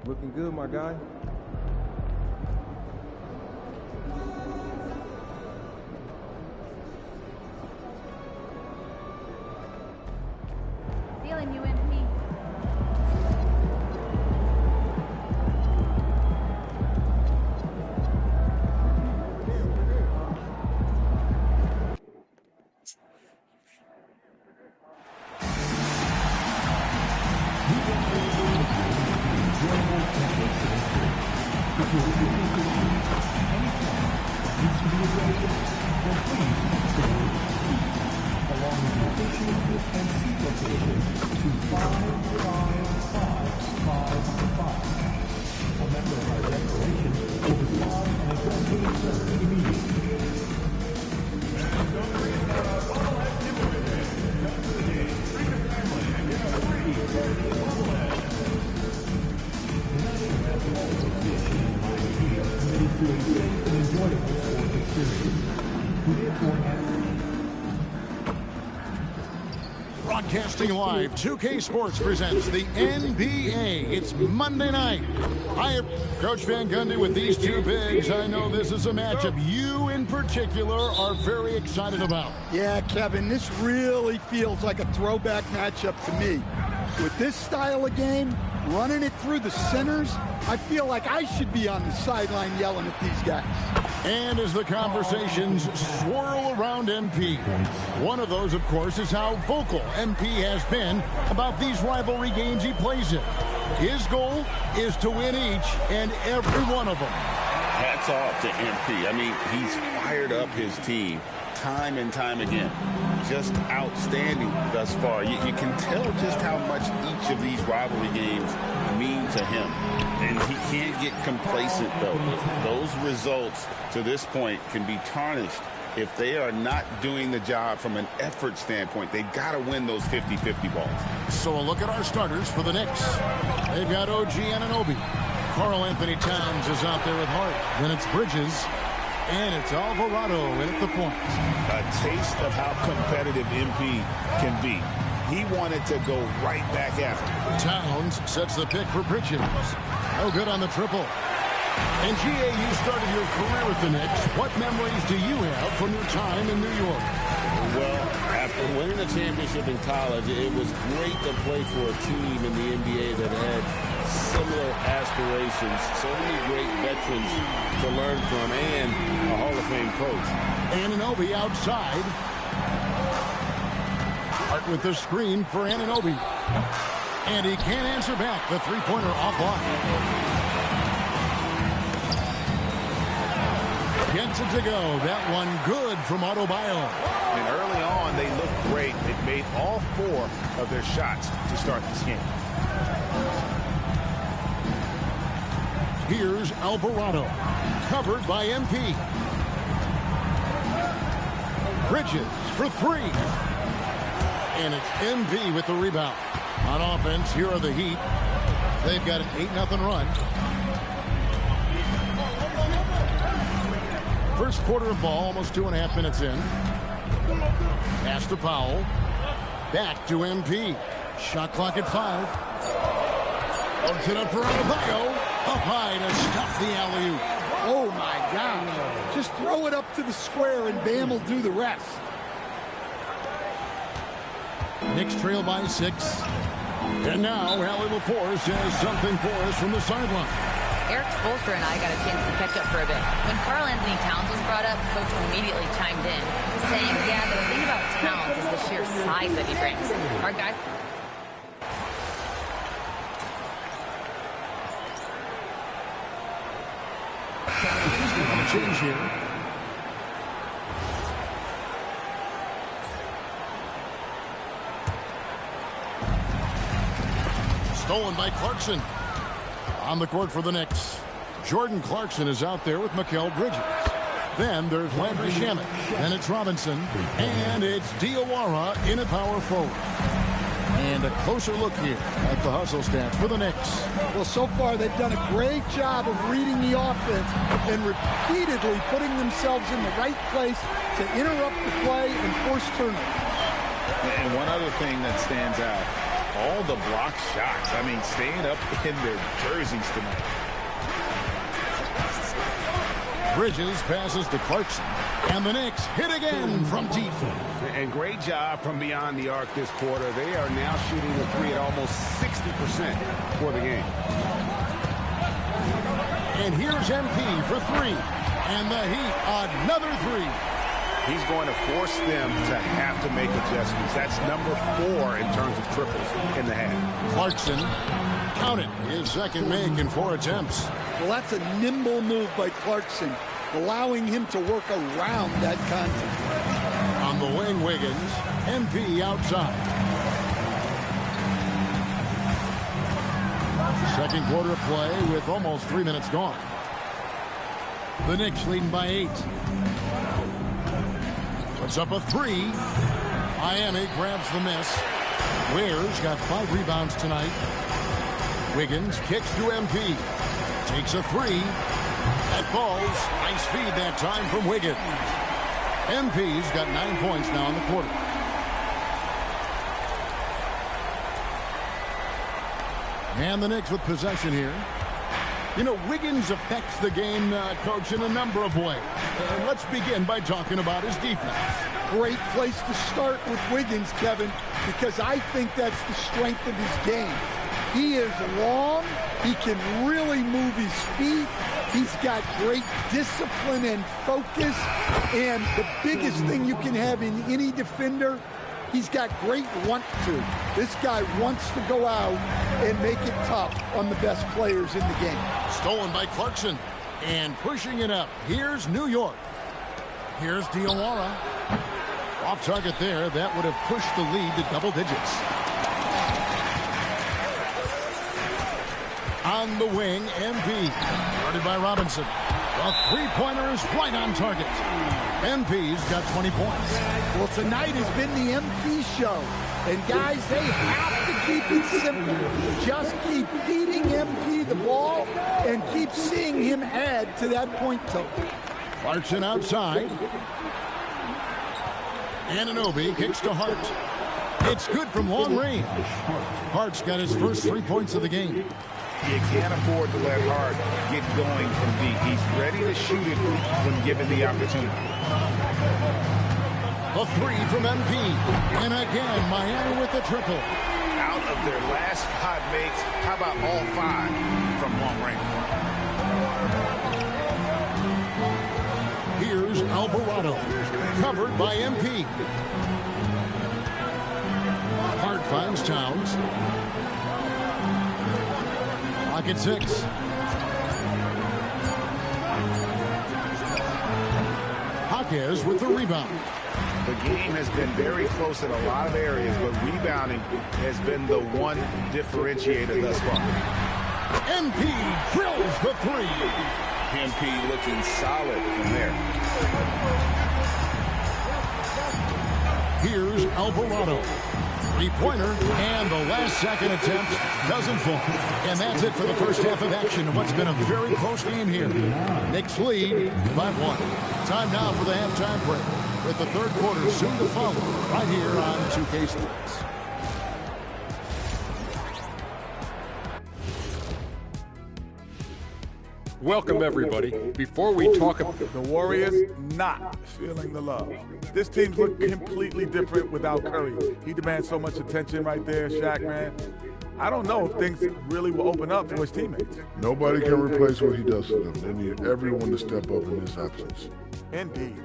Looking good, my guy. Feeling you, MP. Broadcasting live, 2K Sports presents the NBA. It's Monday night. Hi, Coach Van Gundy with these two bigs. I know this is a matchup you in particular are very excited about. Yeah, Kevin, this really feels like a throwback matchup to me. With this style of game, running it through the centers, I feel like I should be on the sideline yelling at these guys. And as the conversations swirl around MP, one of those, of course, is how vocal MP has been about these rivalry games he plays in. His goal is to win each and every one of them. Hats off to MP. I mean, he's fired up his team time and time again. Just outstanding thus far. You can tell just how much each of these rivalry games mean to him. And he can't get complacent, though. Those results to this point can be tarnished if they are not doing the job from an effort standpoint. They've got to win those 50-50 balls. So a look at our starters for the Knicks. They've got OG Anunoby. Karl Anthony Towns is out there with Hart. Then it's Bridges. And it's Alvarado in at the point. A taste of how competitive MP can be. He wanted to go right back at him. Towns sets the pick for Bridges. No good on the triple. And GA, you started your career with the Knicks. What memories do you have from your time in New York? Well, after winning a championship in college, it was great to play for a team in the NBA that had similar aspirations. So many great veterans to learn from, and a Hall of Fame coach. Anunoby outside. Hart with the screen for Anunoby. And he can't answer back. The three-pointer offline. Gets it to go. That one good from Adebayo. And early on, they looked great. They made all four of their shots to start this game. Here's Alvarado. Covered by MP. Bridges for three. And it's MP with the rebound. On offense, here are the Heat. They've got an 8-0 run. First quarter of ball, almost 2.5 minutes in. Pass to Powell. Back to MP. Shot clock at 5. Puts it up for Adebayo. Up high to stop the alley-oop. Oh, my God. Just throw it up to the square, and Bam will do the rest. Knicks trail by 6. And now, Allie LaForce has something for us from the sideline. Eric Spoelstra and I got a chance to catch up for a bit. When Karl Anthony Towns was brought up, Coach immediately chimed in, saying, yeah, but the thing about Towns is the sheer size that he brings. Our guys... Change here. Stolen by Clarkson. On the court for the Knicks. Jordan Clarkson is out there with Mikal Bridges. Then there's Landry Shamet. Then it's Robinson. And it's Diawara in a power forward. And a closer look here at the hustle stats for the Knicks. Well, so far they've done a great job of reading the offense and repeatedly putting themselves in the right place to interrupt the play and force turnovers. And one other thing that stands out, All the block shots. I mean, staying up in their jerseys tonight. Bridges passes to Clarkson. And the Knicks hit again from deep. And great job from beyond the arc this quarter. They are now shooting the three at almost 60% for the game. And here's MP for three. And the Heat, another three. He's going to force them to have to make adjustments. That's number 4 in terms of triples in the half. Clarkson, count it, his second make in 4 attempts. Well, that's a nimble move by Clarkson, allowing him to work around that contact. On the wing, Wiggins, MP outside. Second quarter play with almost 3 minutes gone. The Knicks leading by 8. Puts up a three. Miami grabs the miss. Ware's got 5 rebounds tonight. Wiggins kicks to MP. Takes a three. That falls. Nice feed that time from Wiggins. MP's got 9 points now in the quarter. And the Knicks with possession here. You know, Wiggins affects the game, Coach, in a number of ways. Let's begin by talking about his defense. Great place to start with Wiggins, Kevin, because I think that's the strength of his game. He is long. He can really move his feet. He's got great discipline and focus. And the biggest thing you can have in any defender, he's got great want to. This guy wants to go out and make it tough on the best players in the game. Stolen by Clarkson. And pushing it up. Here's New York. Here's Diawara. Off target there. That would have pushed the lead to double digits. On the wing, MP. Guarded by Robinson. The three-pointer is right on target. MP's got 20 points. Well, tonight has been the MP show. And, guys, they have to keep it simple. Just keep feeding MP the ball and keep seeing him add to that point total. Clarkson outside. Anunoby kicks to Hart. It's good from long range. Hart's got his first 3 points of the game. You can't afford to let Hart get going from deep. He's ready to shoot it when given the opportunity. A three from MP. And again, Miami with the triple. Out of their last 5 makes, how about all 5 from long range? Here's Alvarado. Covered by MP. Hart finds Towns. Clock at 6. Jaquez with the rebound. The game has been very close in a lot of areas, but rebounding has been the one differentiator thus far. MP drills the three. MP looking solid from there. Here's Alvarado. Three-pointer, and the last second attempt doesn't fall. And that's it for the first half of action of what's been a very close game here. Knicks lead by 1. Time now for the halftime break, with the third quarter soon to follow right here on 2K Sports. Welcome, everybody. Before we talk about the Warriors, not feeling the love. This team's look completely different without Curry. He demands so much attention right there, Shaq, man. I don't know if things really will open up for his teammates. Nobody can replace what he does for them. They need everyone to step up in his absence. Indeed.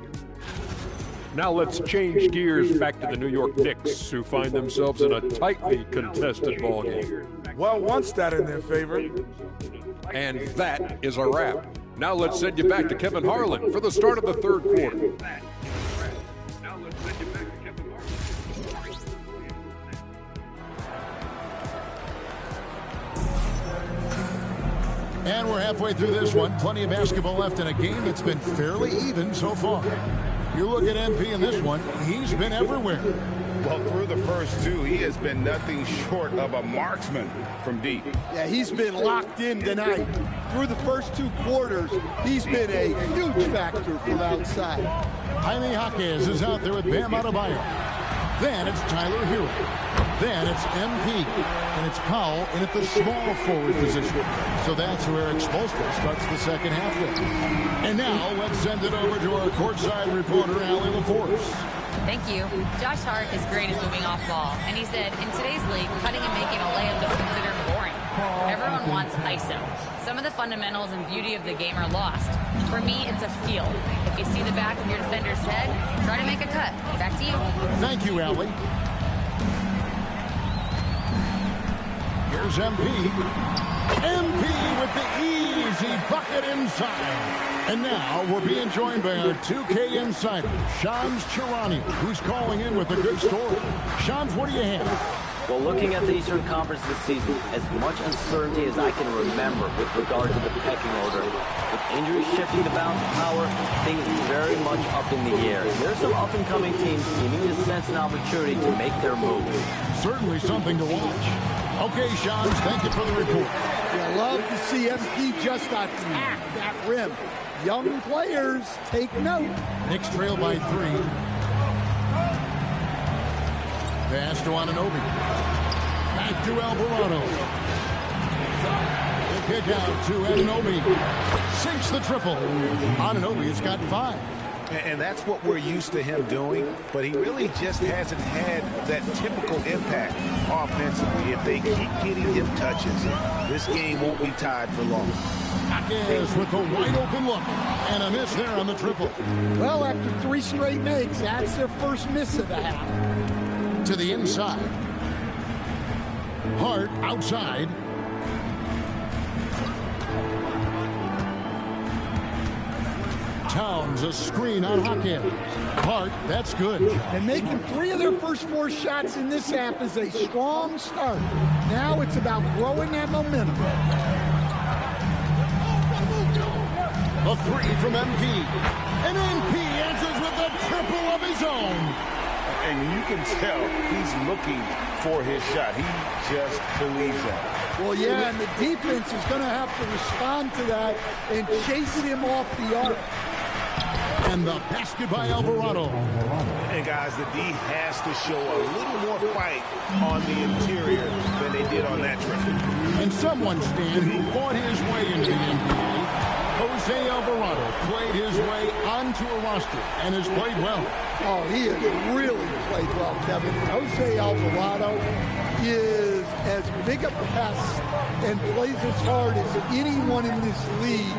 Now let's change gears back to the New York Knicks, who find themselves in a tightly contested ballgame. Well, one stat in their favor. And that is a wrap. Now let's send you back to Kevin Harlan for the start of the third quarter. And we're halfway through this one. Plenty of basketball left in a game that's been fairly even so far. You look at MP in this one, he's been everywhere. Well, through the first 2, he has been nothing short of a marksman from deep. Yeah, he's been locked in tonight. Through the first 2 quarters, he's been a huge factor from outside. Jaime Jaquez is out there with Bam Adebayo. Then it's Tyler Hero. Then it's MP, and it's Powell in at the small forward position. So that's where Expulstra starts the second half with. And now let's send it over to our courtside reporter, Allie LaForce. Thank you. Josh Hart is great at moving off ball, and he said, in today's league, cutting and making a layup is considered boring. Everyone wants ISO. Some of the fundamentals and beauty of the game are lost. For me, it's a feel. If you see the back of your defender's head, try to make a cut. Back to you. Thank you, Allie. Here's MP. MP with the easy bucket inside. And now we're being joined by our 2K insider, Shams Charania, who's calling in with a good story. Shams, what do you have? Well, looking at the Eastern Conference this season, as much uncertainty as I can remember with regard to the pecking order. With injuries shifting to balance of power, things very much up in the air. There's some up-and-coming teams seeming to sense an opportunity to make their move. Certainly something to watch. Okay, Shams, thank you for the report. I love to see MP just attack that rim. Young players, take note. Knicks trail by 3. Pass to Anunoby. Back to Alvarado. The kick out to Anunoby. Sinks the triple. Anunoby's got 5. And that's what we're used to him doing, but he really just hasn't had that typical impact offensively. If they keep getting him touches, this game won't be tied for long. Yes, with a wide open look. And a miss there on the triple. Well, after 3 straight makes, that's their first miss of the half. To the inside. Hart outside. Towns a screen on Hawkins. Hart, that's good. And making 3 of their first 4 shots in this half is a strong start. Now it's about growing that momentum. A 3 from MP. And MP answers with a triple of his own. And you can tell he's looking for his shot. He just believes that. Well, yeah, and the defense is going to have to respond to that and chase him off the arc. And the basket by Alvarado. And guys, the D has to show a little more fight on the interior than they did on that triple. And someone, Stan, who fought his way into the NBA, Jose Alvarado, played his way onto a roster and has played well. Oh, he has really played well, Kevin. Jose Alvarado is as big a pest and plays as hard as anyone in this league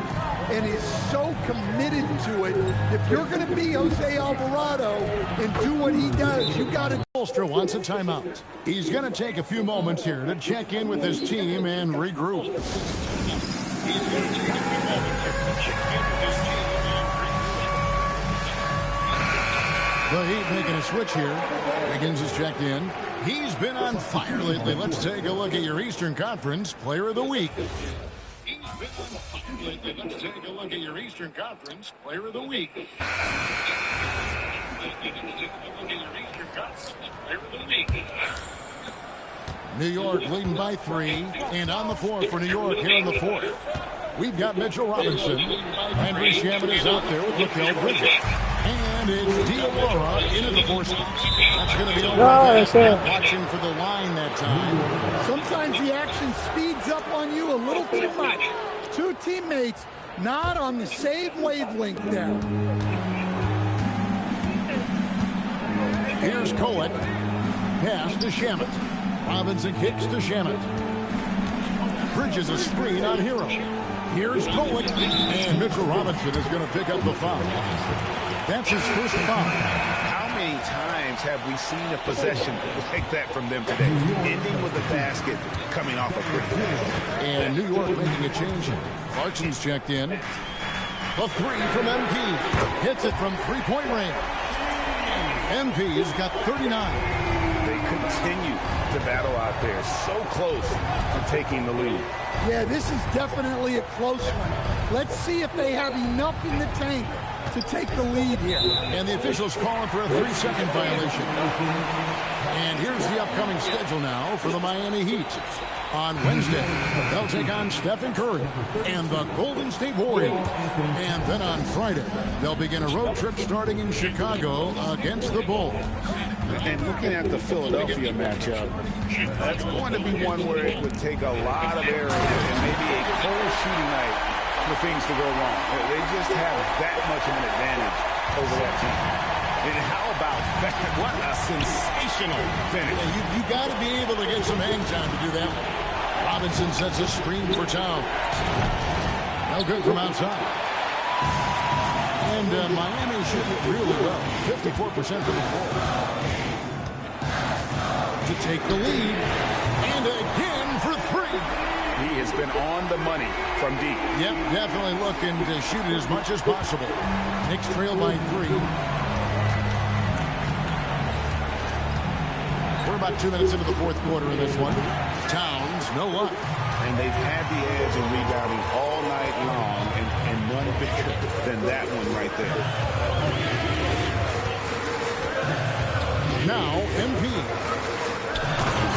and is so committed to it. If you're going to be Jose Alvarado and do what he does, you got to. Ulster wants a timeout. He's going to take a few moments here to check in with his team and regroup. The Heat making a switch here. Wiggins is checked in. He's been on fire lately. Let's take a look at your Eastern Conference Player of the Week. He's been on fire lately. Let's take a look at your Eastern Conference Player of the Week. New York leading by 3, and on the floor for New York here in the 4th. We've got Mitchell Robinson. Henry Shaman is out there with Mikal Bridges. And it's Diawara into the 4th spot. That's going to be over. Watching for the line that time. Sometimes the action speeds up on you a little too much. 2 teammates not on the same wavelength there. Here's Kolek. Pass to Shamet. Robinson kicks to Shamet. Bridges a screen on Hero. Here's Kolek. And Mitchell Robinson is going to pick up the foul. That's his first foul. How many times have we seen a possession like that from them today? Ending with a basket coming off a break. And New York making a change here. Clarkson's checked in. The 3 from MP. Hits it from 3-point range. MP's got 39. They continue to battle out there. So close to taking the lead. Yeah, this is definitely a close one. Let's see if they have enough in the tank to take the lead here. And the officials calling for a 3-second violation. And here's the upcoming schedule now for the Miami Heat. On Wednesday, they'll take on Stephen Curry and the Golden State Warriors. And then on Friday, they'll begin a road trip starting in Chicago against the Bulls. And looking at the Philadelphia matchup, that's going to be one where it would take a lot of errors and maybe a cold shooting night for things to go wrong. They just have that much of an advantage over that team. And how about that? What a sensational finish. Yeah, you got to be able to get some hang time to do that. Robinson sets a screen for Towns. No good from outside. And Miami shooting it really well. 54% from the floor. To take the lead. And again for three. He has been on the money from deep. Yep, definitely looking to shoot it as much as possible. Knicks trail by 3. We're about 2 minutes into the fourth quarter in this one. Towns, no luck. And they've had the edge in rebounding all night long, and none bigger than that one right there. Now, MP.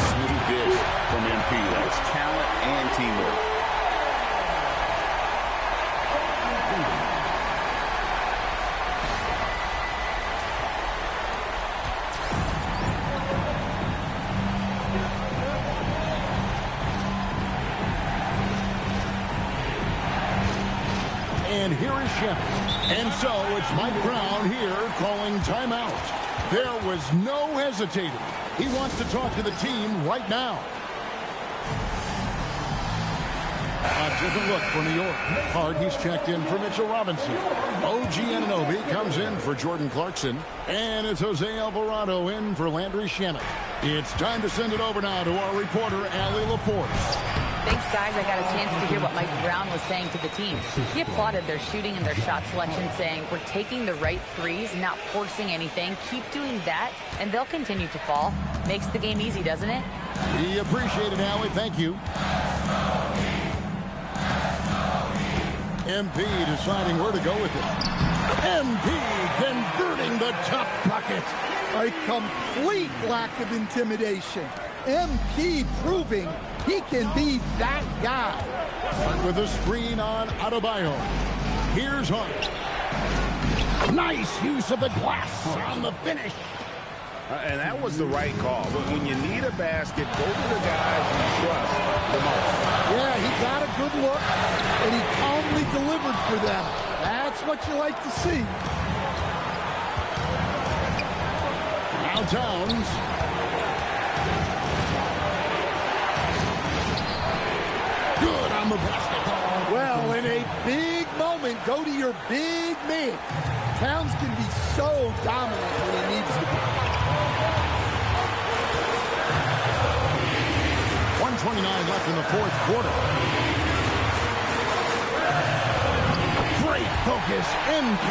Smooth dish from MP. That's talent and teamwork. And here is Shep. And so it's Mike Brown here calling timeout. There was no hesitating. He wants to talk to the team right now. A different look for New York. Hard, he's checked in for Mitchell Robinson. OG Anunoby comes in for Jordan Clarkson. And it's Jose Alvarado in for Landry Shamet. It's time to send it over now to our reporter, Allie LaForce. Thanks, guys. I got a chance to hear what Mike Brown was saying to the team. He applauded their shooting and their shot selection, saying, we're taking the right threes, not forcing anything. Keep doing that, and they'll continue to fall. Makes the game easy, doesn't it? We appreciate it, Allie. Thank you. MP deciding where to go with it. MP converting the tough bucket. A complete lack of intimidation. MP proving he can be that guy. With a screen on Adebayo. Here's Hunt. Nice use of the glass on the finish. And that was the right call. When you need a basket, go to the guys you trust the most. Yeah, he got a good look, and he calmly delivered for them. That's what you like to see. Now Towns. Good on the basket. Well, in a big moment, go to your big man. Towns can be so dominant when he needs to be. 1:29 left in the fourth quarter. Great focus, MP.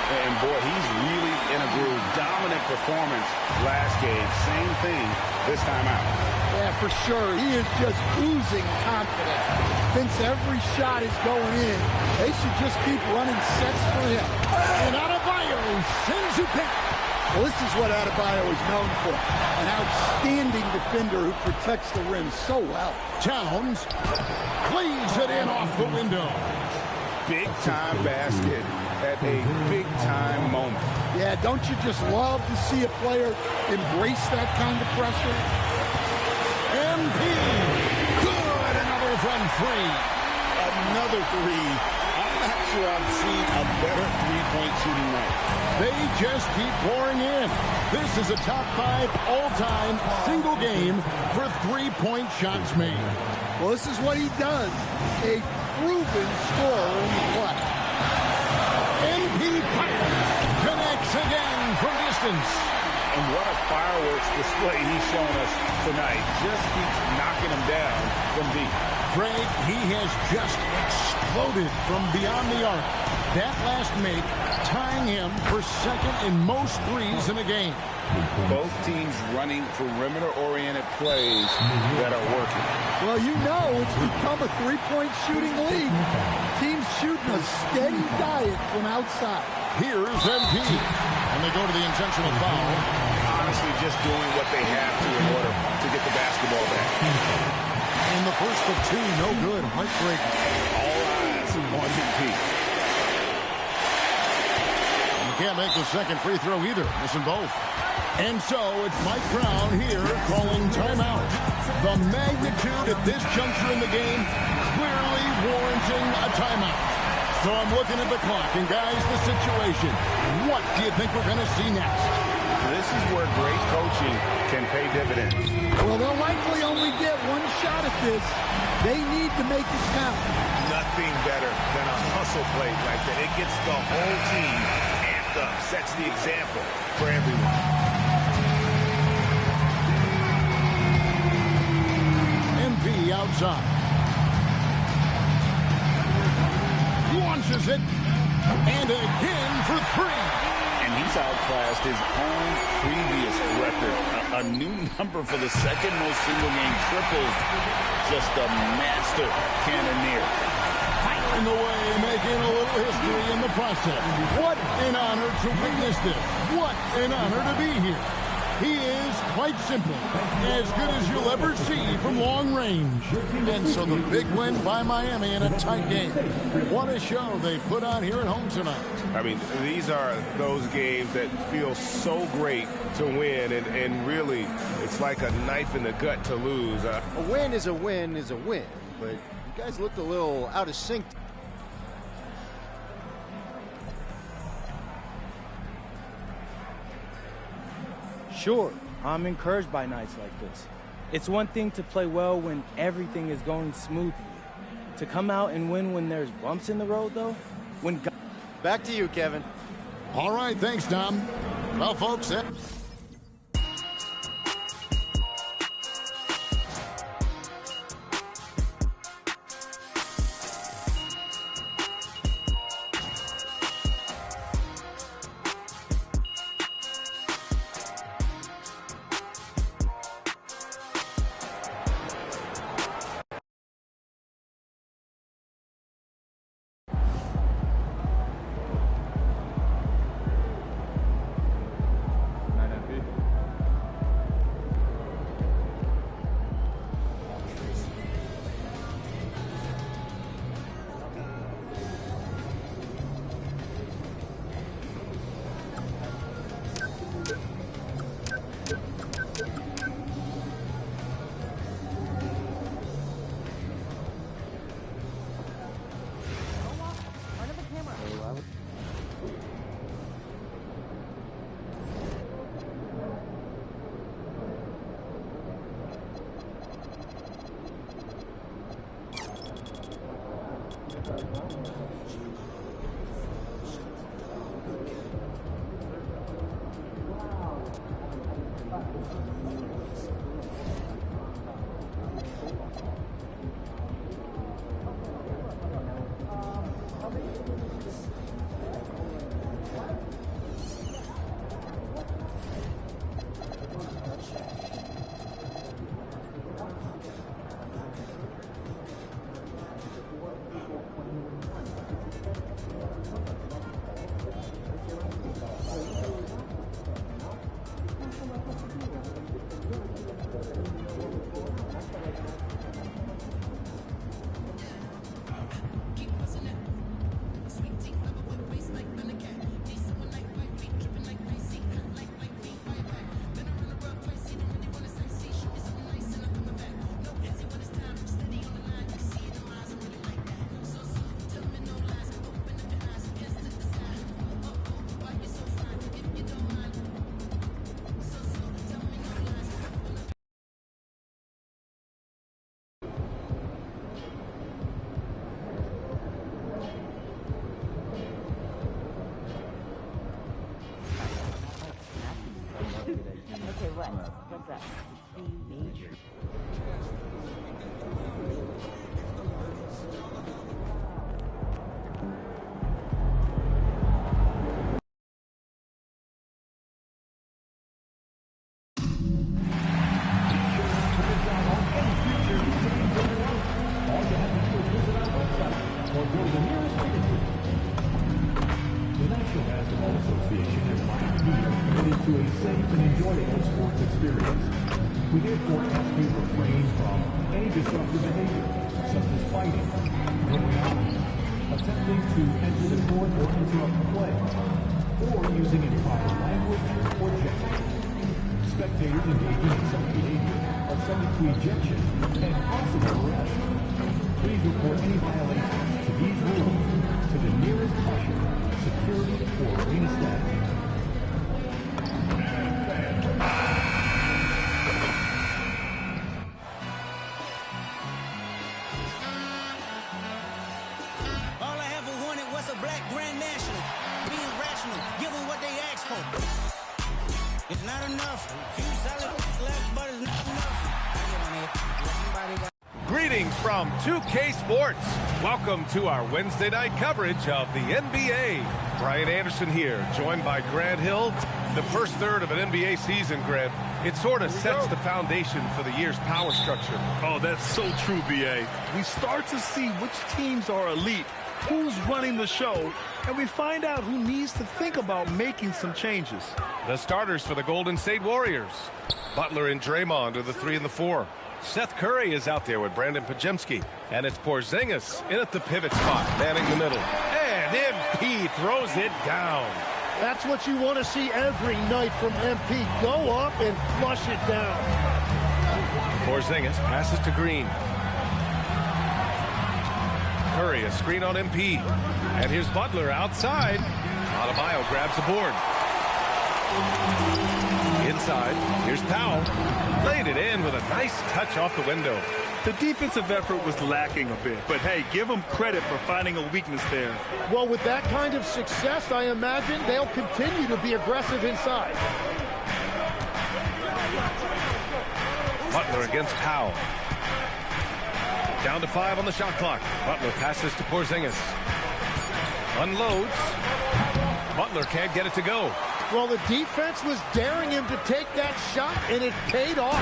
And boy, he's really in a groove. Dominant performance last game. Same thing this time out. Yeah, for sure. He is just oozing confidence. Thinks every shot is going in. They should just keep running sets for him. And Adebayo sends it back. Well, this is what Adebayo is known for. An outstanding defender who protects the rim so well. Towns cleaves it in off the window. Big-time basket at a big-time moment. Yeah, don't you just love to see a player embrace that kind of pressure? MP. Good. Another from 3. Another three. I'm not sure I've seen a better three-point shooting night. They just keep pouring in. This is a top 5 all-time single game for three-point shots made. Well, this is what he does. A proven scorer in the play. MP connects again from distance. And what a fireworks display he's shown us tonight. Just keeps knocking them down from deep. Greg, he has just exploded from beyond the arc. That last make tying him for second in most threes in a game. Both teams running perimeter-oriented plays that are working. Well, you know it's become a three-point shooting league. Teams shooting a steady diet from outside. Here's MP. And they go to the intentional foul. Honestly, just doing what they have to in order to get the basketball back. And the first of 2, no good. Heartbreaking. All eyes on MP. You can't make the second free throw either, missing both. And so it's Mike Brown here calling timeout. The magnitude at this juncture in the game clearly warranting a timeout. So I'm looking at the clock, and guys, the situation. What do you think we're going to see next? This is where great coaching can pay dividends. Well, they'll likely only get one shot at this. They need to make it count. Nothing better than a hustle play like that. It gets the whole team amped up, sets the example for everyone. MP outside. Launches it. And again for three. And he's outclassed his own previous record. A new number for the second most single-game triples. Just a master cannoneer. Firing away, making a little history in the process. What an honor to witness this. What an honor to be here. He is, quite simply, as good as you'll ever see from long range. And so the big win by Miami in a tight game. What a show they put on here at home tonight. I mean, these are those games that feel so great to win, and really, it's like a knife in the gut to lose. A win is a win is a win, but you guys looked a little out of sync. Sure, I'm encouraged by nights like this. It's one thing to play well when everything is going smoothly. To come out and win when there's bumps in the road, though? Back to you, Kevin. All right, thanks, Tom. Well, folks, What's that? Major. We therefore ask you to refrain from any disruptive behavior, such as fighting, going out, attempting to enter the court or interrupt play, or using improper language or gestures. Spectators engaging in such behavior are subject to ejection and possible arrest. Please report any violations to these rules to the nearest usher, security, or arena staff. All I ever wanted was a black grand national. Being rational, give them what they asked for. It's not enough. Few solid left, but it's not enough. I get on it. Somebody got... Greetings from 2K Sports. Welcome to our Wednesday night coverage of the NBA. Brian Anderson here, joined by Grant Hill. The first third of an NBA season, Grant, it sort of sets the foundation for the year's power structure. Oh, that's so true, B.A. We start to see which teams are elite, who's running the show, and we find out who needs to think about making some changes. The starters for the Golden State Warriors. Butler and Draymond are the 3 and the 4. Seth Curry is out there with Brandon Pajemski. And it's Porzingis in at the pivot spot, manning the middle. And MP throws it down. That's what you want to see every night from MP. Go up and flush it down. Porzingis passes to Green. Curry, a screen on MP. And here's Butler outside. Adebayo grabs the board. Inside, here's Powell. Laid it in with a nice touch off the window. The defensive effort was lacking a bit, but hey, give them credit for finding a weakness there. Well, with that kind of success, I imagine they'll continue to be aggressive inside. Butler against Powell. Down to 5 on the shot clock. Butler passes to Porzingis. Unloads. Butler can't get it to go. Well, the defense was daring him to take that shot, and it paid off.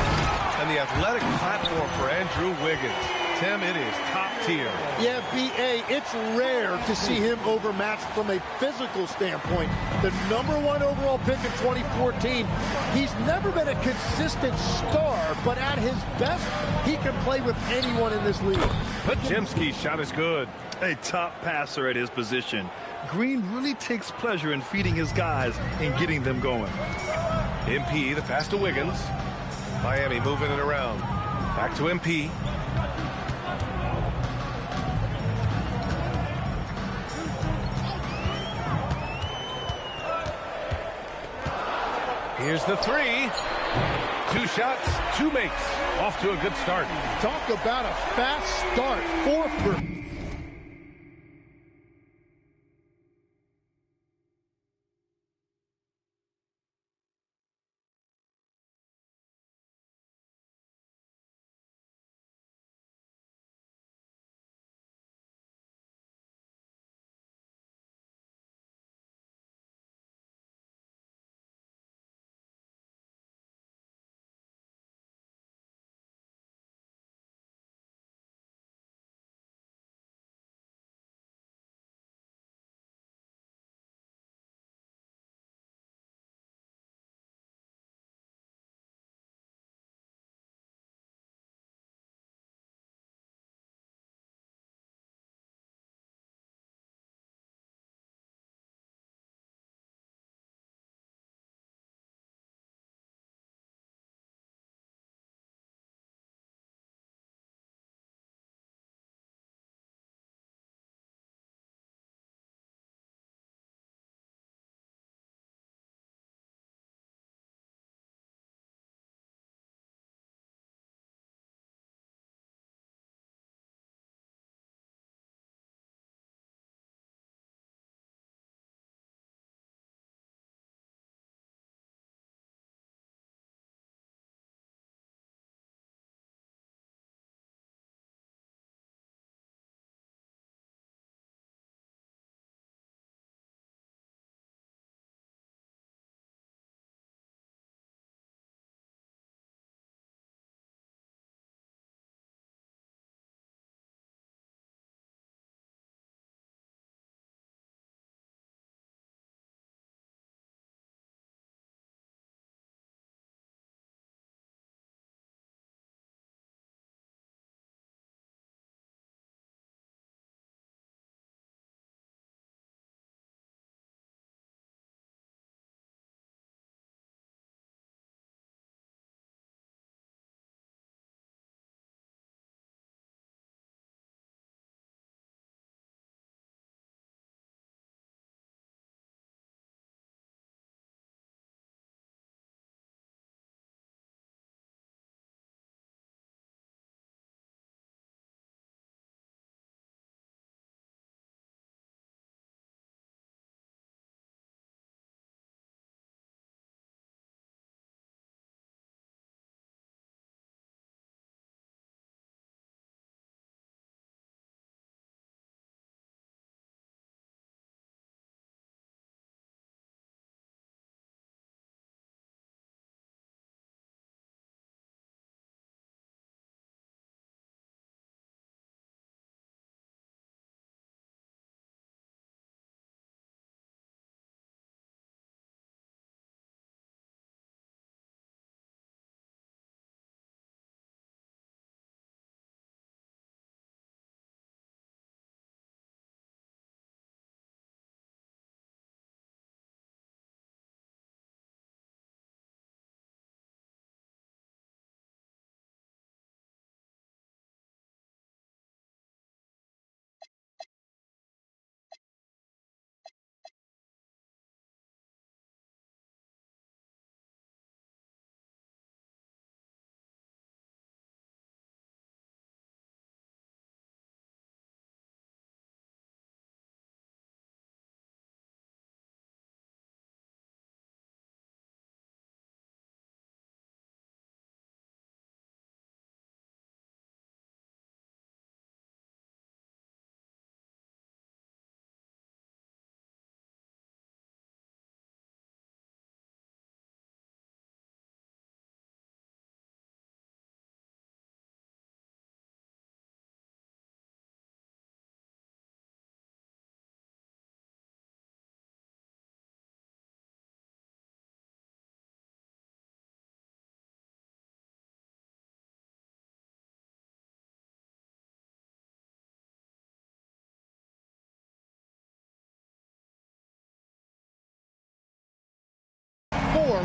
And the athletic platform for Andrew Wiggins. Tim, it is top tier. Yeah, B.A., it's rare to see him overmatched from a physical standpoint. The #1 overall pick in 2014. He's never been a consistent star, but at his best, he can play with anyone in this league. Pajemski's shot is good. A top passer at his position. Green really takes pleasure in feeding his guys and getting them going. MP, the pass to Wiggins. Miami moving it around. Back to MP. Here's the 3. 2 shots, 2 makes. Off to a good start. Talk about a fast start. 4 for...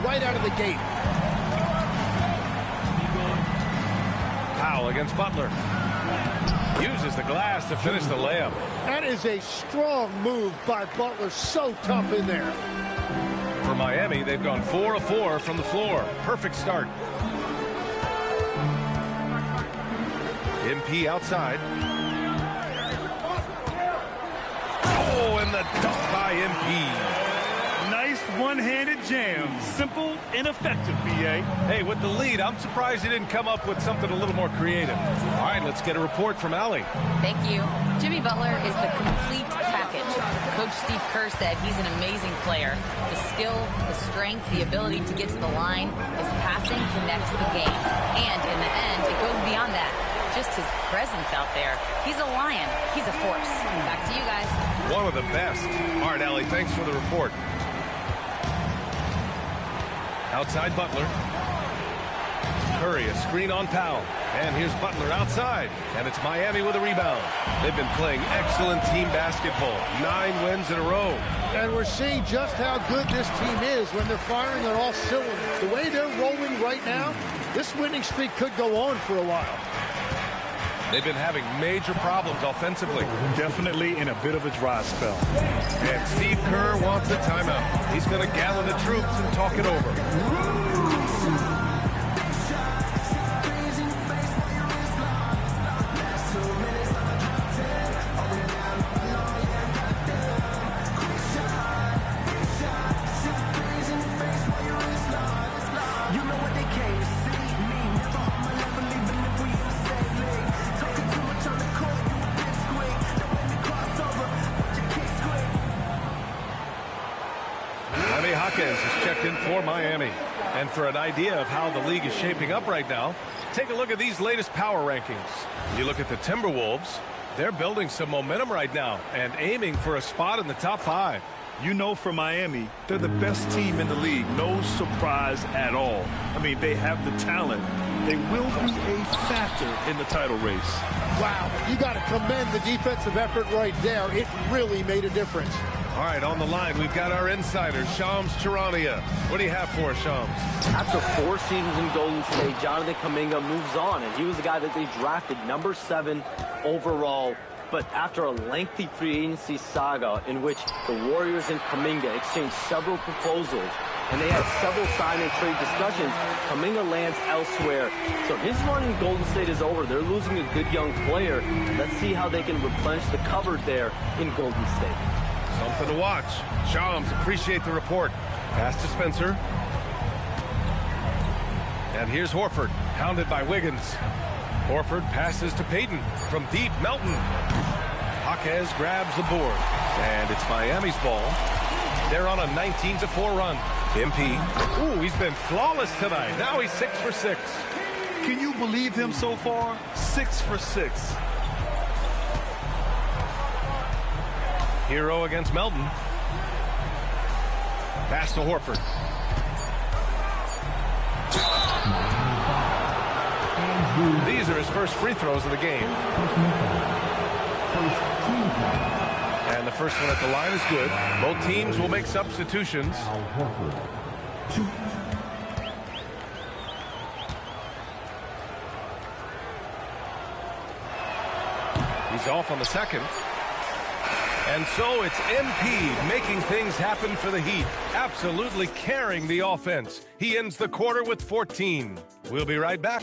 right out of the gate. Powell against Butler. Uses the glass to finish the layup. That is a strong move by Butler. So tough in there. For Miami, they've gone 4 of 4 from the floor. Perfect start. MP outside. Oh, and the dunk by MP. Nice one-handed jam. Simple and effective, B.A. Hey, with the lead, I'm surprised he didn't come up with something a little more creative. All right, let's get a report from Allie. Thank you. Jimmy Butler is the complete package. Coach Steve Kerr said he's an amazing player. The skill, the strength, the ability to get to the line, his passing connects the game. And in the end, it goes beyond that. Just his presence out there. He's a lion. He's a force. Back to you guys. One of the best. All right, Allie, thanks for the report. Outside Butler. Curry, a screen on Powell. And here's Butler outside. And it's Miami with a rebound. They've been playing excellent team basketball. 9 wins in a row. And we're seeing just how good this team is when they're firing on all cylinders. The way they're rolling right now, this winning streak could go on for a while. They've been having major problems offensively. Definitely in a bit of a dry spell. And Steve Kerr wants a timeout. He's going to gather the troops and talk it over. Has checked in for Miami. And for an idea of how the league is shaping up right now, take a look at these latest power rankings. You look at the Timberwolves, they're building some momentum right now and aiming for a spot in the top 5. You know, for Miami, they're the best team in the league. No surprise at all. I mean, they have the talent. They will be a factor in the title race. Wow, you got to commend the defensive effort right there. It really made a difference. All right, on the line, we've got our insider, Shams Charania. What do you have for us, Shams? After 4 seasons in Golden State, Jonathan Kuminga moves on, and he was the guy that they drafted number 7 overall. But after a lengthy free agency saga in which the Warriors and Kuminga exchanged several proposals, and they had several sign and trade discussions, Kuminga lands elsewhere. So his run in Golden State is over. They're losing a good young player. Let's see how they can replenish the cupboard there in Golden State. Something to watch. Shams, appreciate the report. Pass to Spencer. And here's Horford, hounded by Wiggins. Horford passes to Payton. From deep, Melton. Jaquez grabs the board. And it's Miami's ball. They're on a 19-4 run. MP. Ooh, he's been flawless tonight. Now he's 6 for 6. Can you believe him so far? 6 for 6. Hero against Melton. Pass to Horford. These are his first free throws of the game. And the first one at the line is good. Both teams will make substitutions. He's off on the second. And so it's MP making things happen for the Heat. Absolutely carrying the offense. He ends the quarter with 14. We'll be right back.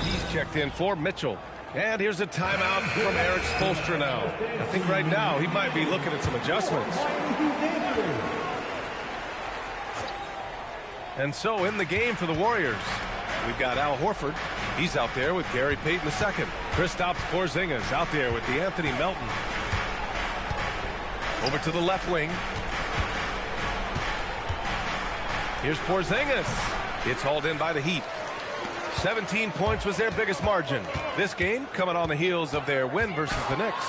He's checked in for Mitchell. And here's a timeout from Eric Spoelstra now. I think right now he might be looking at some adjustments. And so in the game for the Warriors, we've got Al Horford. He's out there with Gary Payton II. Kristaps Porzingis out there with DeAnthony Melton. Over to the left wing. Here's Porzingis. It's hauled in by the Heat. 17 points was their biggest margin. This game coming on the heels of their win versus the Knicks.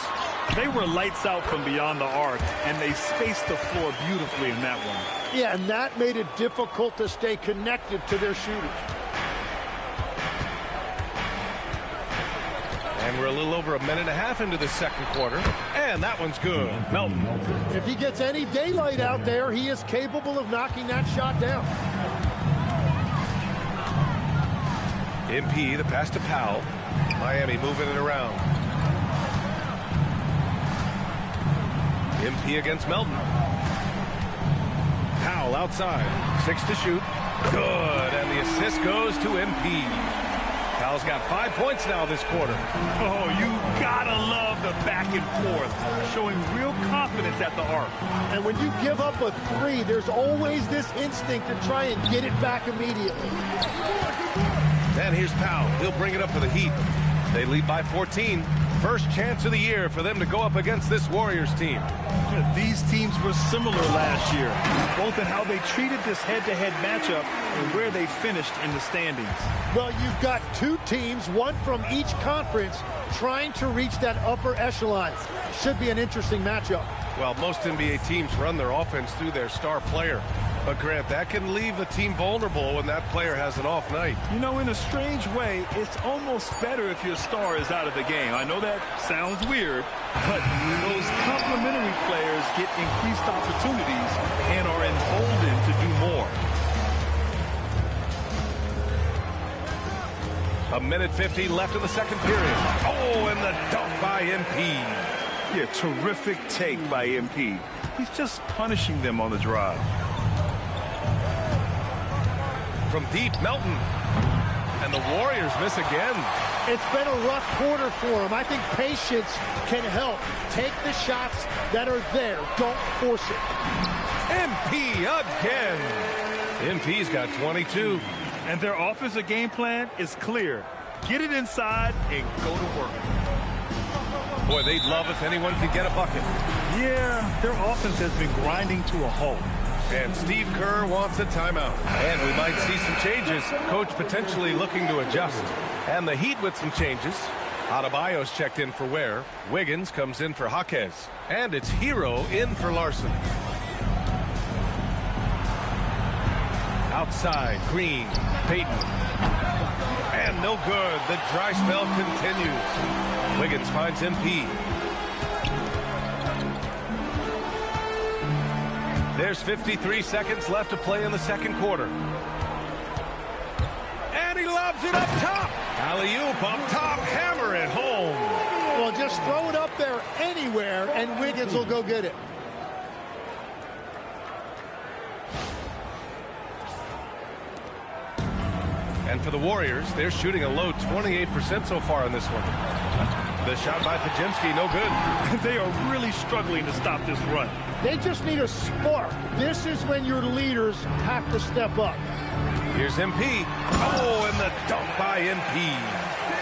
They were lights out from beyond the arc, and they spaced the floor beautifully in that one. Yeah, and that made it difficult to stay connected to their shooters. And we're a little over a minute and a half into the second quarter. And that one's good. Melton. If he gets any daylight out there, he is capable of knocking that shot down. MP, the pass to Powell. Miami moving it around. MP against Melton. Powell outside. 6 to shoot. Good. And the assist goes to MP. Powell's got 5 points now this quarter. Oh, you gotta love the back and forth, showing real confidence at the arc. And when you give up a three, there's always this instinct to try and get it back immediately. And here's Powell. He'll bring it up for the Heat. They lead by 14. First chance of the year for them to go up against this Warriors team. These teams were similar last year, both in how they treated this head-to-head matchup and where they finished in the standings. Well, you've got two teams, one from each conference, trying to reach that upper echelon. Should be an interesting matchup. Well, most NBA teams run their offense through their star player. But, Grant, that can leave a team vulnerable when that player has an off night. You know, in a strange way, it's almost better if your star is out of the game. I know that sounds weird, but those complementary players get increased opportunities and are emboldened to do more. A minute 15 left in the second period. Oh, and the dunk by MP. Yeah, terrific take by MP. He's just punishing them on the drive. From deep, Melton. And the Warriors miss again. It's been a rough quarter for him. I think patience can help. Take the shots that are there. Don't force it. MP again. MP's got 22. And their offensive game plan is clear. Get it inside and go to work. Boy, they'd love if anyone could get a bucket. Yeah, their offense has been grinding to a halt. And Steve Kerr wants a timeout. And we might see some changes. Coach potentially looking to adjust. And the Heat with some changes. Adebayo's checked in for Ware. Wiggins comes in for Jaquez. And it's Hero in for Larson. Outside, Green, Payton. And no good. The dry spell continues. Wiggins finds MP. There's 53 seconds left to play in the second quarter. And he lobs it up top. Alley-oop up top. Hammer it home. Well, just throw it up there anywhere, and Wiggins will go get it. And for the Warriors, they're shooting a low 28% so far in this one. The shot by Pajemski, no good. They are really struggling to stop this run. They just need a spark. This is when your leaders have to step up. Here's MP. Oh, and the dunk by MP.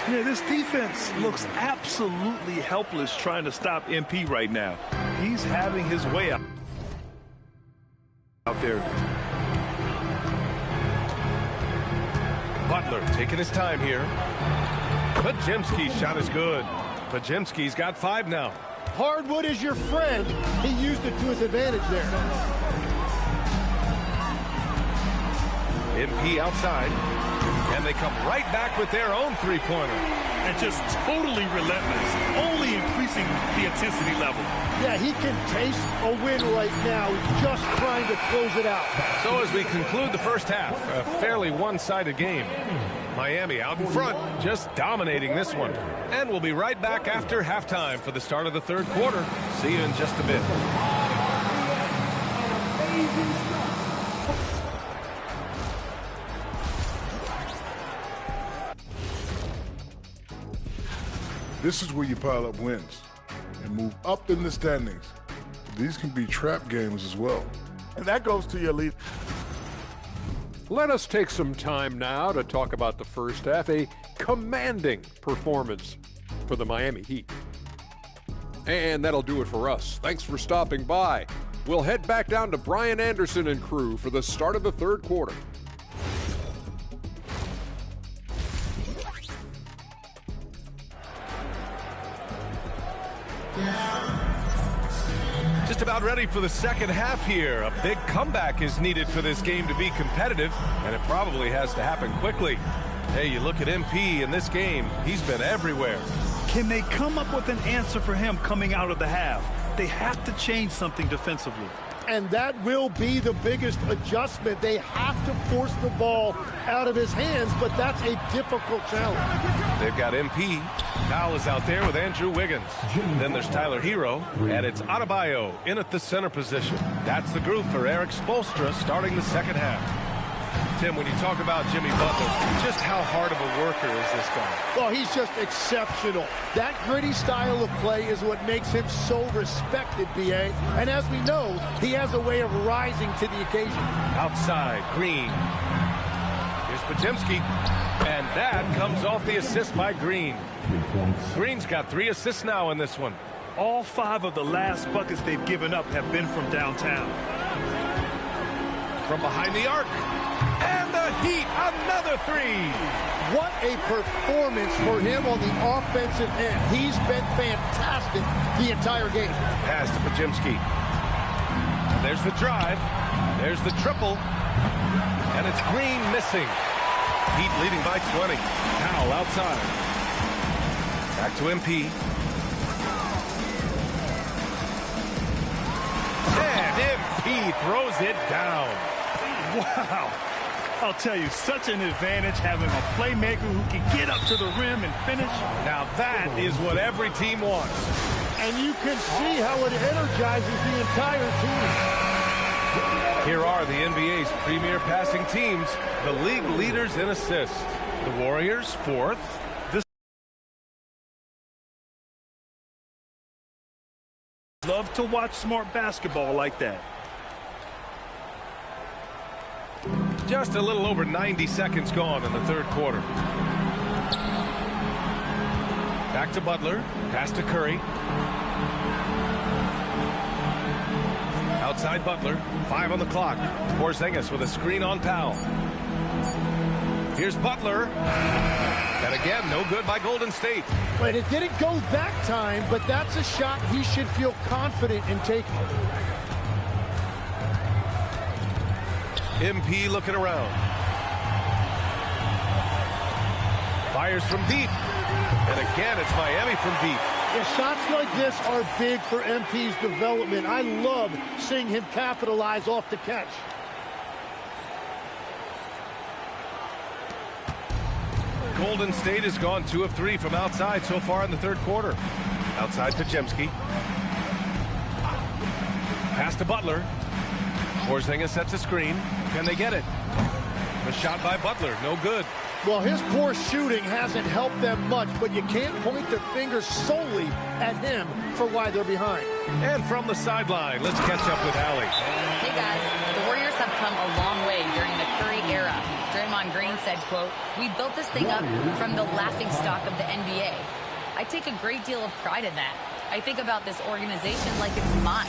Yeah, this defense looks absolutely helpless trying to stop MP right now. He's having his way out there. Butler taking his time here. Pajemski's shot is good. Pajemski's got 5 now. Hardwood is your friend. He used it to his advantage there. MP outside. And they come right back with their own three-pointer. And just totally relentless, only increasing the intensity level. Yeah, he can taste a win right now. He's just trying to close it out. So as we conclude the first half, a fairly one-sided game. Miami out in front, just dominating this one. And we'll be right back after halftime for the start of the third quarter. See you in just a bit. This is where you pile up wins and move up in the standings. These can be trap games as well. And that goes to your lead. Let us take some time now to talk about the first half, a commanding performance for the Miami Heat. And that'll do it for us. Thanks for stopping by. We'll head back down to Brian Anderson and crew for the start of the third quarter. Just about ready for the second half here. A big comeback is needed for this game to be competitive, and it probably has to happen quickly. Hey, you look at MP in this game, he's been everywhere. Can they come up with an answer for him coming out of the half? They have to change something defensively. And that will be the biggest adjustment. They have to force the ball out of his hands, but that's a difficult challenge. They've got MP. Powell is out there with Andrew Wiggins. Then there's Tyler Hero, and it's Adebayo in at the center position. That's the group for Eric Spoelstra starting the second half. Tim, when you talk about Jimmy Butler, just how hard of a worker is this guy? Well, he's just exceptional. That gritty style of play is what makes him so respected, B.A. And as we know, he has a way of rising to the occasion. Outside, Green. Here's Podziemski. And that comes off the assist by Green. Green's got 3 assists now in this one. All 5 of the last buckets they've given up have been from downtown. From behind the arc. And the Heat, another 3. What a performance for him on the offensive end. He's been fantastic the entire game. Pass to Podziemski. There's the drive. There's the triple. And it's Green missing. Heat leading by 20. Powell outside. Back to MP. And MP throws it down. Wow. I'll tell you, such an advantage having a playmaker who can get up to the rim and finish. Now that is what every team wants. And you can see how it energizes the entire team. Here are the NBA's premier passing teams, the league leaders in assists. The Warriors, 4th. Love to watch smart basketball like that. Just a little over 90 seconds gone in the third quarter. Back to Butler. Pass to Curry. Outside Butler. 5 on the clock. Porzingis with a screen on Powell. Here's Butler. And again, no good by Golden State. But it didn't go that time, but that's a shot he should feel confident in taking. MP looking around. Fires from deep. And again, it's Miami from deep. Yeah, shots like this are big for MP's development. I love seeing him capitalize off the catch. Golden State has gone 2 of 3 from outside so far in the third quarter. Outside Podziemski. Pass to Butler. Porzingis sets a screen. Can they get it? The shot by Butler, no good. Well, his poor shooting hasn't helped them much, but you can't point their fingers solely at him for why they're behind. And from the sideline, let's catch up with Allie. Hey guys, the Warriors have come a long way during the Curry era. Draymond Green said, quote, "We built this thing up from the laughingstock of the NBA. I take a great deal of pride in that. I think about this organization like it's mine.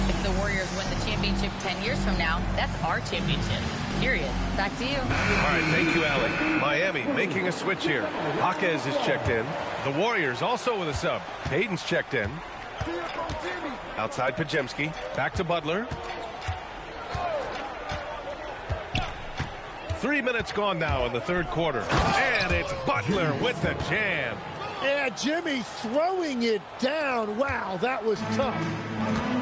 If the Warriors win the championship 10 years from now, that's our championship. Period." Back to you. All right, thank you, Allie. Miami making a switch here. Jaquez is checked in. The Warriors also with a sub. Hayden's checked in. Outside Podziemski. Back to Butler. 3 minutes gone now in the third quarter. And it's Butler with the jam. Yeah, Jimmy throwing it down. Wow, that was tough.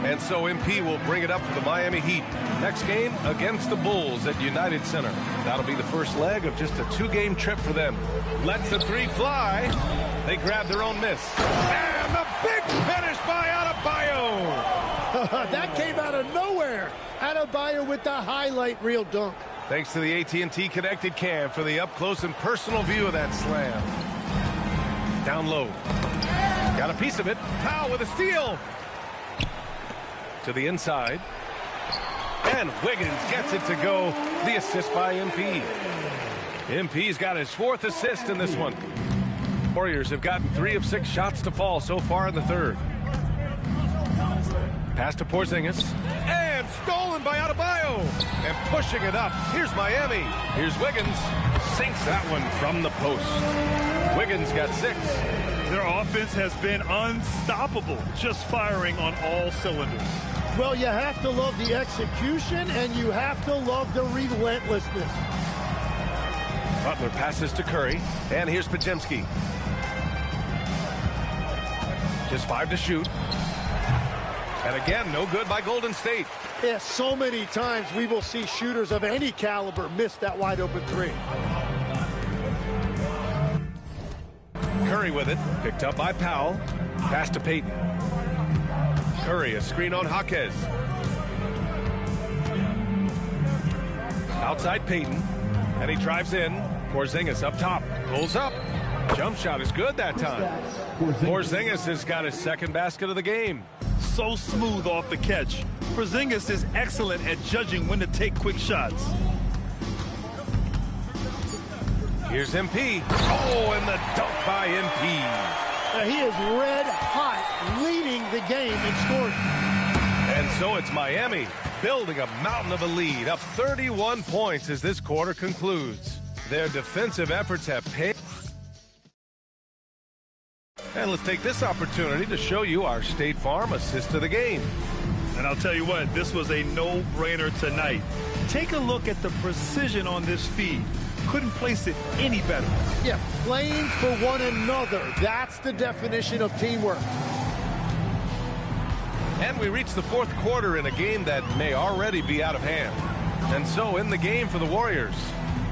And so MP will bring it up for the Miami Heat. Next game against the Bulls at United Center. That'll be the first leg of just a 2-game trip for them. Lets the 3 fly. They grab their own miss. And the big finish by Adebayo. That came out of nowhere. Adebayo with the highlight reel dunk. Thanks to the AT&T Connected Cam for the up-close and personal view of that slam. Down low. Got a piece of it. Powell with a steal. To the inside. And Wiggins gets it to go. The assist by MP. MP's got his 4th assist in this one. Warriors have gotten 3 of 6 shots to fall so far in the third. Pass to Porzingis. And stolen by Adebayo. And pushing it up. Here's Miami. Here's Wiggins. Sinks that one from the post. Wiggins got 6. Their offense has been unstoppable, just firing on all cylinders. Well, you have to love the execution, and you have to love the relentlessness. Butler passes to Curry, and here's Podziemski. Just 5 to shoot. And again, no good by Golden State. Yeah, so many times we will see shooters of any caliber miss that wide open three. Curry with it. Picked up by Powell. Pass to Payton. Curry, a screen on Jaquez. Outside Payton. And he drives in. Porzingis up top. Pulls up. Jump shot is good that time. Porzingis has got his second basket of the game. So smooth off the catch. Porzingis is excellent at judging when to take quick shots. Here's MP. Oh, and the dunk by MP. Now he is red hot, leading the game in scoring. And so it's Miami building a mountain of a lead, up 31 points as this quarter concludes. Their defensive efforts have paid. And let's take this opportunity to show you our State Farm assist of the game. And I'll tell you what, this was a no-brainer tonight. Take a look at the precision on this feed. Couldn't place it any better. Yeah, playing for one another. That's the definition of teamwork. And we reach the fourth quarter in a game that may already be out of hand. And so in the game for the Warriors,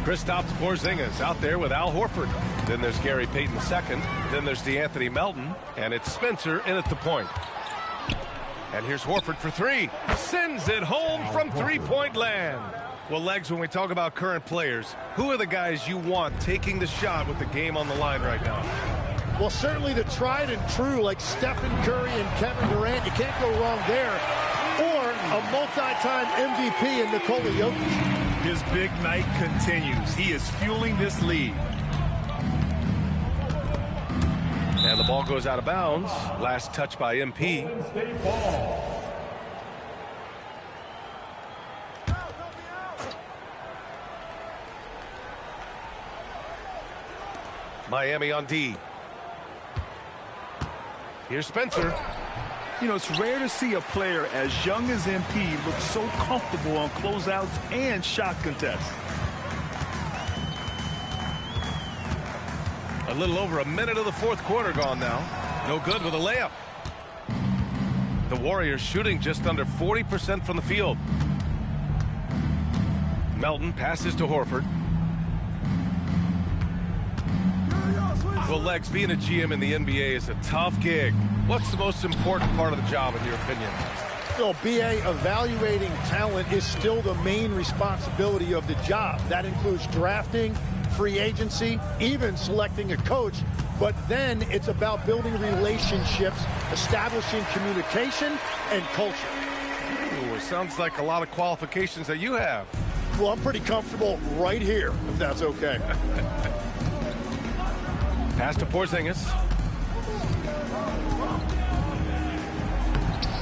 Kristaps Porzingis out there with Al Horford. Then there's Gary Payton II. Then there's DeAnthony Melton. And it's Spencer in at the point. And here's Horford for 3. Sends it home from three-point land. Well, Legs, when we talk about current players, who are the guys you want taking the shot with the game on the line right now? Well, certainly the tried and true like Stephen Curry and Kevin Durant. You can't go wrong there. Or a multi-time MVP in Nikola Jokic. His big night continues. He is fueling this lead. And the ball goes out of bounds. Last touch by MP. Miami on D. Here's Spencer. You know, it's rare to see a player as young as MP look so comfortable on closeouts and shot contests. A little over a minute of the fourth quarter gone now. No good with a layup. The Warriors shooting just under 40% from the field. Melton passes to Horford. Well, Legs, being a GM in the NBA is a tough gig. What's the most important part of the job, in your opinion? Well, BA, evaluating talent is still the main responsibility of the job. That includes drafting, free agency, even selecting a coach. But then it's about building relationships, establishing communication, and culture. Ooh, it sounds like a lot of qualifications that you have. Well, I'm pretty comfortable right here, if that's okay. Pass to Porzingis.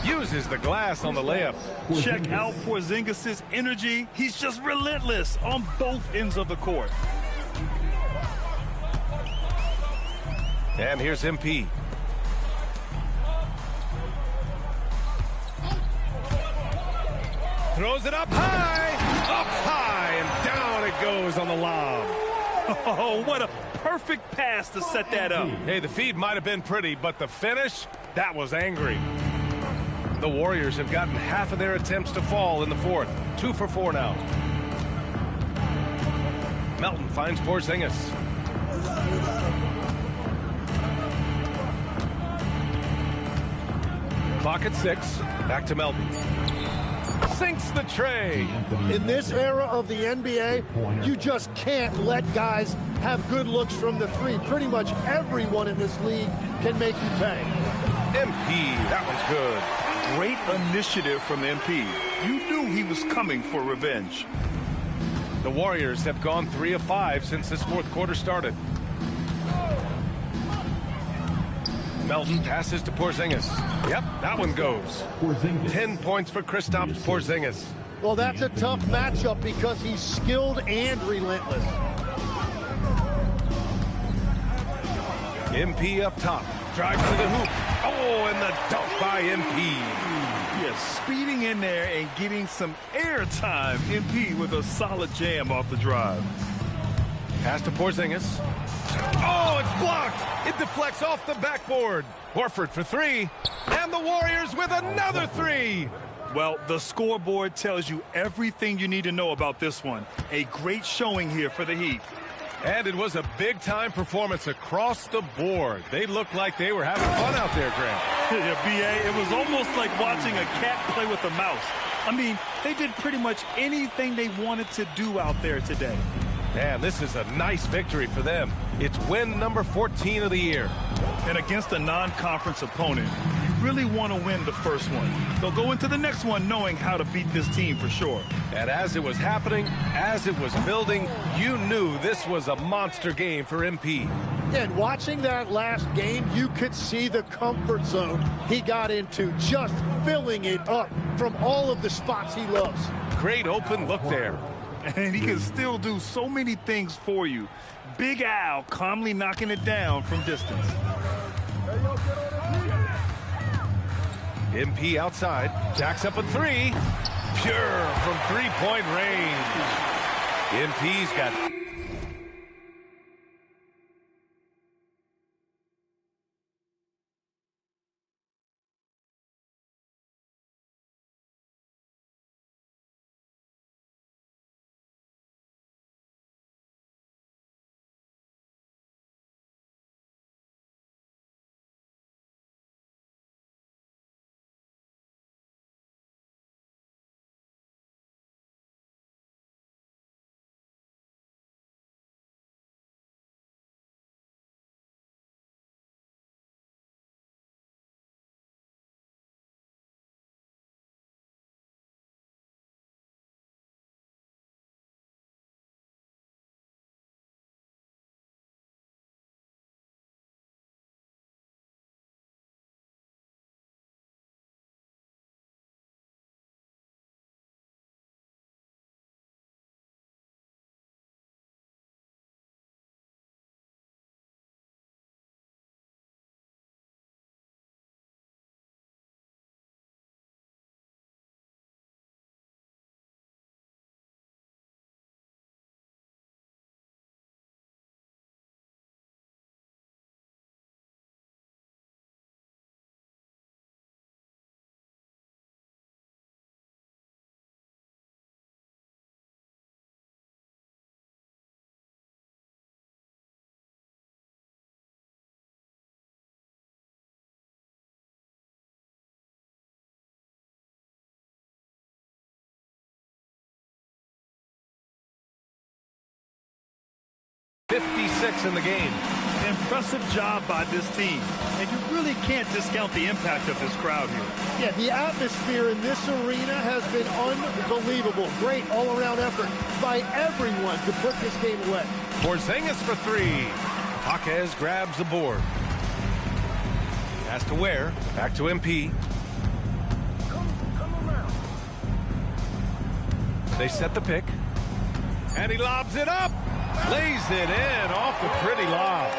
Uses the glass on the layup. Check out Porzingis' energy. He's just relentless on both ends of the court. And here's MP. Throws it up high, and down it goes on the lob. Oh, what a perfect pass to set that up. Hey, the feed might have been pretty, but the finish, that was angry. The Warriors have gotten half of their attempts to fall in the fourth. 2 for 4 now. Melton finds Porzingis. Clock at 6. Back to Melton. Sinks the tray. In this era of the NBA, you just can't let guys have good looks from the three. Pretty much everyone in this league can make you pay. MP, that one's good. Great initiative from MP. You knew he was coming for revenge. The Warriors have gone 3 of 5 since this fourth quarter started. Melton passes to Porzingis. Yep, that one goes. 10 points for Kristaps Porzingis. Well, that's a tough matchup because he's skilled and relentless. MP up top. Drives to the hoop. Oh, and the dunk by MP. Yes, speeding in there and getting some air time. MP with a solid jam off the drive. Pass to Porzingis. Oh, it's blocked. It deflects off the backboard. Horford for three. And the Warriors with another three. Well, the scoreboard tells you everything you need to know about this one. A great showing here for the Heat. And it was a big-time performance across the board. They looked like they were having fun out there, Grant. Yeah, B.A., it was almost like watching a cat play with a mouse. I mean, they did pretty much anything they wanted to do out there today. Man, this is a nice victory for them. It's win number 14 of the year. And against a non-conference opponent, you really want to win the first one. They'll go into the next one knowing how to beat this team for sure. And as it was happening, as it was building, you knew this was a monster game for MP. And watching that last game, you could see the comfort zone he got into, just filling it up from all of the spots he loves. Great open look there. And he can still do so many things for you. Big Al calmly knocking it down from distance. MP outside, jacks up a three. Pure from three-point range. MP's got... .56 in the game. Impressive job by this team. And you really can't discount the impact of this crowd here. Yeah, the atmosphere in this arena has been unbelievable. Great all-around effort by everyone to put this game away. Porzingis for three. Jaquez grabs the board. Pass to Ware. Back to MP. They set the pick. And he lobs it up. Lays it in off the pretty lob.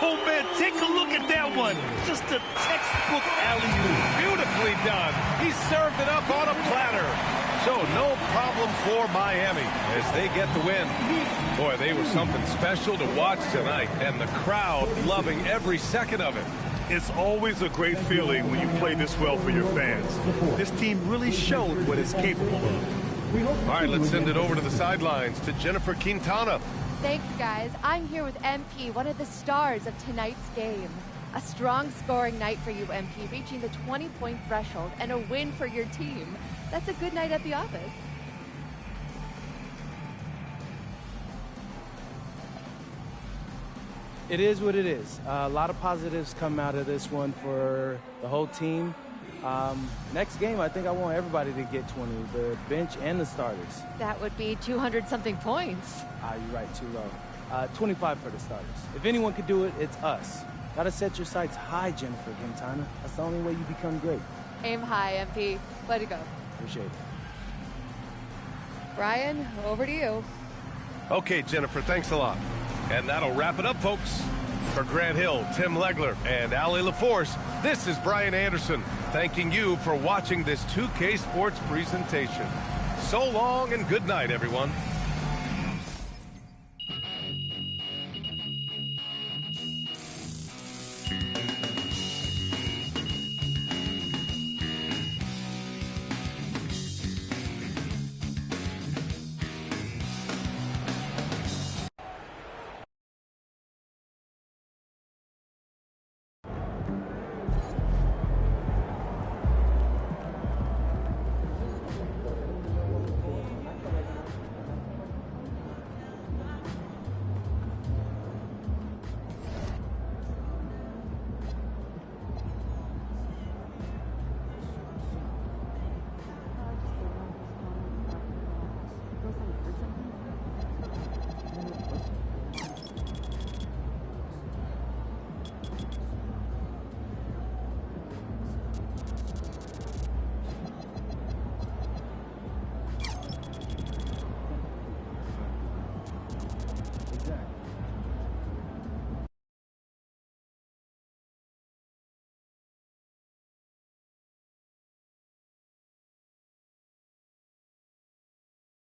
Oh, man, take a look at that one. Just a textbook alley-oop. Beautifully done. He served it up on a platter. So no problem for Miami as they get the win. Boy, they were something special to watch tonight, and the crowd loving every second of it. It's always a great feeling when you play this well for your fans. This team really showed what it's capable of. All right, let's send it over to the sidelines to Jennifer Quintana. Thanks, guys. I'm here with MP, one of the stars of tonight's game. A strong scoring night for you, MP, reaching the 20-point threshold and a win for your team. That's a good night at the office. It is what it is. A lot of positives come out of this one for the whole team. Next game, I think I want everybody to get 20, the bench and the starters. That would be 200-something points. You're right, too low. 25 for the starters. If anyone could do it, it's us. Gotta set your sights high, Jennifer Quintana. That's the only way you become great. Aim high, MP. Way to go. Appreciate it. Brian, over to you. Okay, Jennifer, thanks a lot. And that'll wrap it up, folks. For Grant Hill, Tim Legler, and Ali LaForce, this is Brian Anderson, thanking you for watching this 2K Sports presentation. So long and good night, everyone.